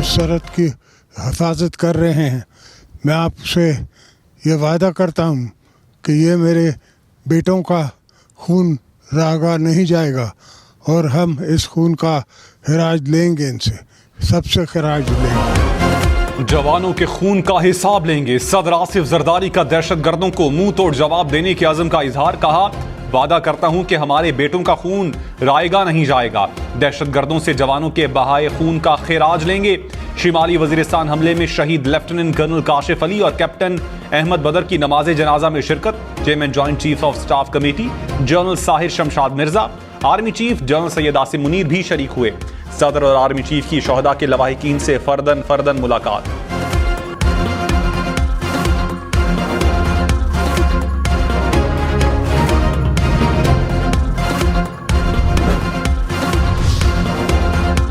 उस सरहद की हिफाजत कर रहे हैं। मैं आपसे ये वादा करता हूँ कि ये मेरे बेटों का खून रागा नहीं जाएगा और हम इस खून का खराज लेंगे, इनसे सबसे खराज लेंगे। जवानों के खून का हिसाब लेंगे। सदर आसिफ जरदारी का दहशतगर्दों को मुंह तोड़ जवाब देने के अज़्म का इजहार। कहा, वादा करता हूं कि हमारे बेटों का खून रायगा नहीं जाएगा। दहशतगर्दों से जवानों के बहाए खून का खिराज लेंगे। शिमाली वजीरिस्तान हमले में शहीद लेफ्टिनेंट कर्नल काशिफ अली और कैप्टन अहमद बदर की नमाज जनाजा में शिरकत। Chairman joint chief of staff committee general Sahir Shamshad Mirza, army chief general Syed Asim Munir भी शरीक हुए। सदर और आर्मी चीफ की शोहदा के लवाहिकीन से फर्दन मुलाकात।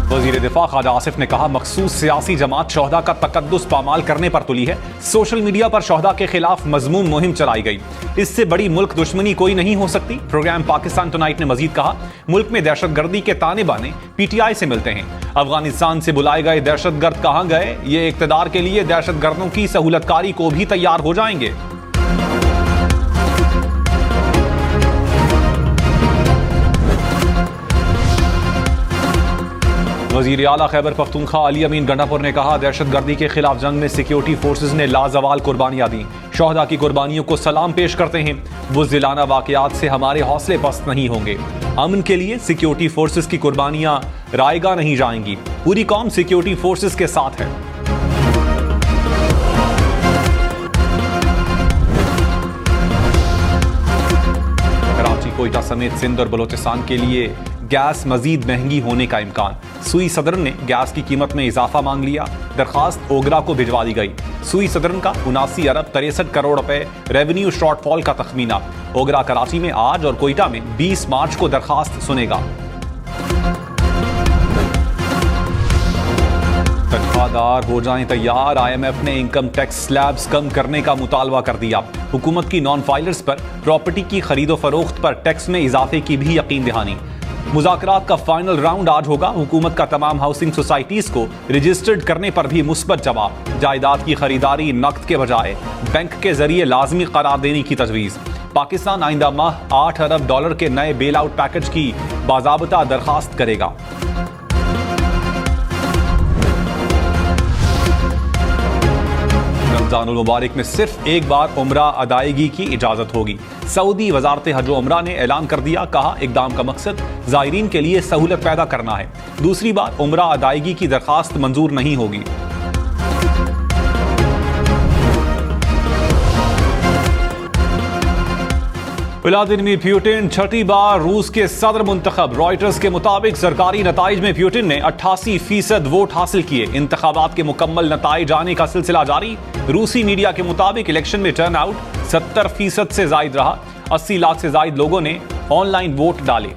वज़ीर दिफा ख्वाजा आसिफ ने कहा, मखसूस सियासी जमात शोहदा का तकद्दुस पामाल करने पर तुली है। सोशल मीडिया पर शोहदा के खिलाफ मजमूम मुहिम चलाई गई। इससे बड़ी मुल्क दुश्मनी कोई नहीं हो सकती। प्रोग्राम पाकिस्तान टुनाइट ने मजीद कहा, मुल्क में दहशतगर्दी के ताने बाने PTI से मिलते हैं। अफगानिस्तान से बुलाए गए दहशतगर्द कहां गए? ये इक्तदार के लिए दहशतगर्दों की सहूलतकारी को भी तैयार हो जाएंगे। वज़ीर आला खैबर पख्तूनख्वा अली अमीन गंडापुर ने कहा, दहशतगर्दी के खिलाफ जंग में सिक्योरिटी फोर्सेज ने लाजवाल कुर्बानियां दी। शोहदा की कुर्बानियों को सलाम पेश करते हैं। बुज़दिलाना वाक़यात से हमारे हौसले पस्त नहीं होंगे। अमन के लिए सिक्योरिटी फोर्सेज की कुर्बानियां रायगा नहीं जाएंगी। पूरी कौम सिक्योरिटी फोर्सेज के साथ है। कराची, कोयटा समेत सिंध और बलोचिस्तान के लिए गैस मजीद महंगी होने का इम्कान। सुई सदरन ने गैस की कीमत में इजाफा मांग लिया। दरखास्त ओगरा को भिजवा दी गई। सुई सदरन का 79 अरब 63 करोड़ रुपए रेवेन्यू शॉर्टफॉल का तखमीना। ओगरा कराची में आज और कोयटा में 20 मार्च को दरखास्त सुनेगा। तनख्वाहदार हो जाएं तैयार। IMF ने इनकम टैक्स स्लैब्स कम करने का मुतालबा कर दिया। हुकूमत की नॉन फाइलर्स पर प्रॉपर्टी की खरीदो फरोख्त पर टैक्स में इजाफे की भी यकीन दहानी। मुज़ाकरात का फाइनल राउंड आज होगा। हुकूमत का तमाम हाउसिंग सोसाइटीज को रजिस्टर्ड करने पर भी मुस्बत जवाब। जायदाद की खरीदारी नकद के बजाय बैंक के जरिए लाजमी करार देने की तजवीज़। पाकिस्तान आइंदा माह $8 अरब के नए बेल आउट पैकेज की बाज़ाबता दरखास्त करेगा। रमजानुल मुबारक में सिर्फ एक बार उम्रा अदायगी की इजाजत होगी। सऊदी वजारत हज व उम्रा ने ऐलान कर दिया। कहा, इकदाम का मकसद ज़ायरीन के लिए सहूलत पैदा करना है। दूसरी बार उम्रा अदायगी की दरखास्त मंजूर नहीं होगी। व्लादिमीर पुतिन छठी बार रूस के सदर मुंतखब। रॉयटर्स के मुताबिक सरकारी नताइज में पुतिन ने 88% वोट हासिल किए। इंतखाबात के मुकम्मल नताइज आने का सिलसिला जारी। रूसी मीडिया के मुताबिक इलेक्शन में टर्न आउट 70% से जायद रहा। 80 लाख से जायद लोगों ने ऑनलाइन वोट डाले।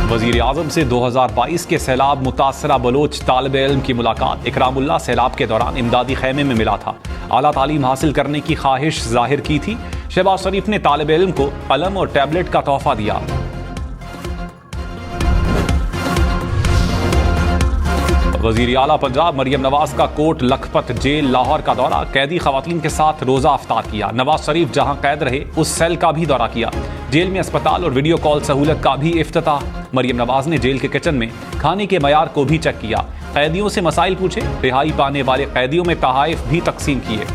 वजीर आजम से 2022 के सैलाब मुतासरा बलोच तालिब इल्म की मुलाकात। इकरामुल्लाह सैलाब के दौरान इमदादी खैमे में मिला था। आला तालीम हासिल करने की ख्वाहिश जाहिर की थी। शहबाज शरीफ ने तालिब इल्म को कलम और टैबलेट का तोहफा दिया। वजीर आला पंजाब मरियम नवाज का कोट लखपत जेल लाहौर का दौरा। कैदी खवातीन के साथ रोजा अफ्तार किया। नवाज शरीफ जहां कैद रहे उस सेल का भी दौरा किया। जेल में अस्पताल और वीडियो कॉल सहूलत का भी इफ्तिताह। मरियम नवाज ने जेल के किचन में खाने के मयार को भी चेक किया। कैदियों से मसाइल पूछे। रिहाई पाने वाले कैदियों में तहाइफ भी तकसीम किए।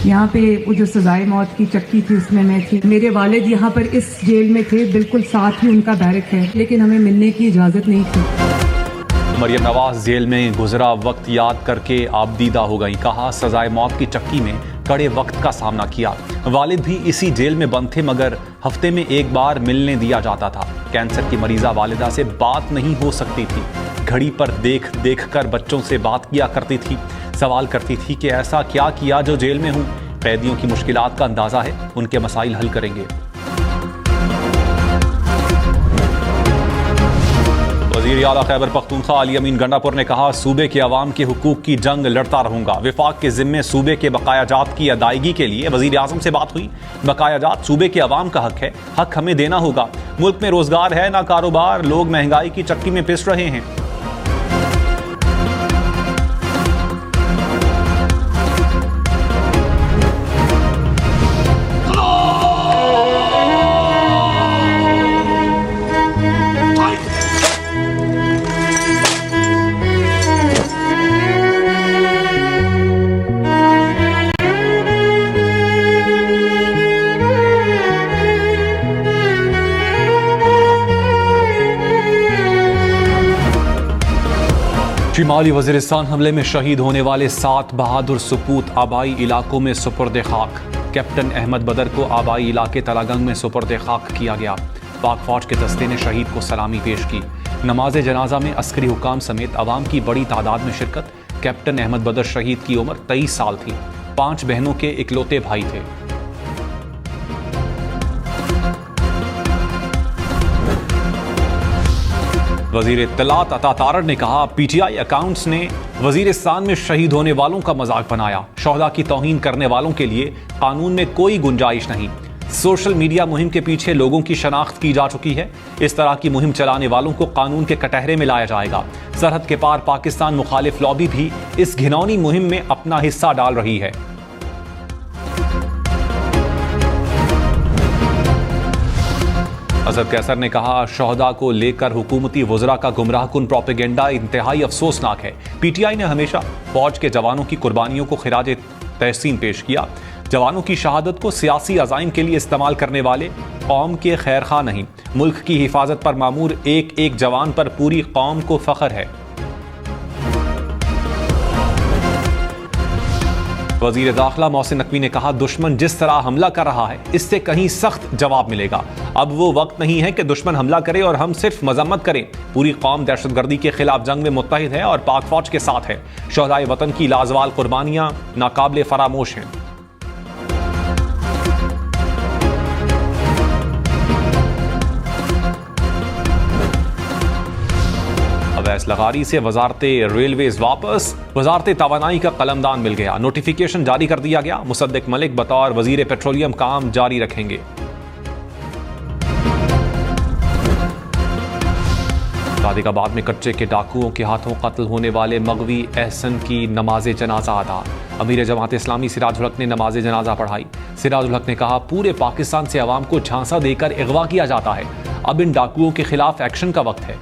यहाँ पे वो जो सजाए मौत की चक्की थी उसमें मैं थी। मेरे वालिद यहाँ पर इस जेल में थे, बिल्कुल साथ ही उनका बैरक है, लेकिन हमें मिलने की इजाजत नहीं थी। मरियम नवाज जेल में गुजरा वक्त याद करके आबदीदा हो गई। कहा, सजाए मौत की चक्की में कड़े वक्त का सामना किया। वालिद भी इसी जेल में बंद थे, मगर हफ्ते में एक बार मिलने दिया जाता था। कैंसर की मरीजा वालिदा से बात नहीं हो सकती थी। घड़ी पर देख देख कर बच्चों से बात किया करती थी। सवाल करती थी कि ऐसा क्या किया जो जेल में हूं। कैदियों की मुश्किलात का अंदाजा है, उनके मसाइल हल करेंगे। वज़ीर आला खैबर पख्तूनख्वा अली अमीन गंडापुर ने कहा, सूबे के अवाम के हुकूक की जंग लड़ता रहूंगा। विफाक के जिम्मे सूबे के बकायाजात की अदायगी के लिए वज़ीर आज़म से बात हुई। बकायाजात सूबे के अवाम का हक है, हक हमें देना होगा। मुल्क में रोजगार है ना कारोबार, लोग महंगाई की चक्की में पिस रहे हैं। शिमाली वज़ीरिस्तान हमले में शहीद होने वाले 7 बहादुर सपूत आबाई इलाकों में सुपुर्द खाक। कैप्टन अहमद बदर को आबाई इलाके तलागंग में सुपुर्द खाक किया गया। पाक फौज के दस्ते ने शहीद को सलामी पेश की। नमाज जनाजा में अस्करी हुकाम समेत अवाम की बड़ी तादाद में शिरकत। कैप्टन अहमद बदर शहीद की उम्र 23 साल थी। 5 बहनों के इकलौते भाई थे। वजीर इत्तलात अता तारड़ ने कहा, पीटीआई अकाउंट्स ने वजीरिस्तान में शहीद होने वालों का मजाक बनाया। शोहदा की तौहीन करने वालों के लिए कानून में कोई गुंजाइश नहीं। सोशल मीडिया मुहिम के पीछे लोगों की शनाख्त की जा चुकी है। इस तरह की मुहिम चलाने वालों को कानून के कटहरे में लाया जाएगा। सरहद के पार पाकिस्तान मुखालिफ लॉबी भी इस घिनौनी मुहिम में अपना हिस्सा डाल रही है। असद कैसर ने कहा, शोहदा को लेकर हुकूमती वज़रा का गुमराहकुन प्रोपेगेंडा इंतहाई अफसोसनाक है। पीटीआई ने हमेशा फौज के जवानों की कुर्बानियों को खिराज तहसीन पेश किया। जवानों की शहादत को सियासी अज़ाइम के लिए इस्तेमाल करने वाले कौम के खैर खा नहीं। मुल्क की हिफाजत पर मामूर एक एक जवान पर पूरी कौम को फख्र है। वज़ीर दाखिला मोहसिन नकवी ने कहा, दुश्मन जिस तरह हमला कर रहा है इससे कहीं सख्त जवाब मिलेगा। अब वो वक्त नहीं है कि दुश्मन हमला करे और हम सिर्फ मजम्मत करें। पूरी कौम दहशतगर्दी के खिलाफ जंग में मुत्तहिद है और पाक फौज के साथ है। शोहदाए वतन की लाजवाल कुर्बानियां नाकाबिले फरामोश हैं। अवैस लगारी से वजारत रेलवेज वापस। वजारत तवानाई का कलमदान मिल गया। नोटिफिकेशन जारी कर दिया गया। मुसद्दिक मलिक बतौर वजीर पेट्रोलियम काम जारी रखेंगे। सादिकाबाद में कच्चे के डाकुओं के हाथों कत्ल होने वाले मगवी एहसन की नमाज जनाजा अदा। अमीर जमात इस्लामी सिराजुल हक ने नमाज जनाजा पढ़ाई। सिराजुल हक ने कहा, पूरे पाकिस्तान से अवाम को झांसा देकर अगवा किया जाता है। अब इन डाकुओं के खिलाफ एक्शन का वक्त है।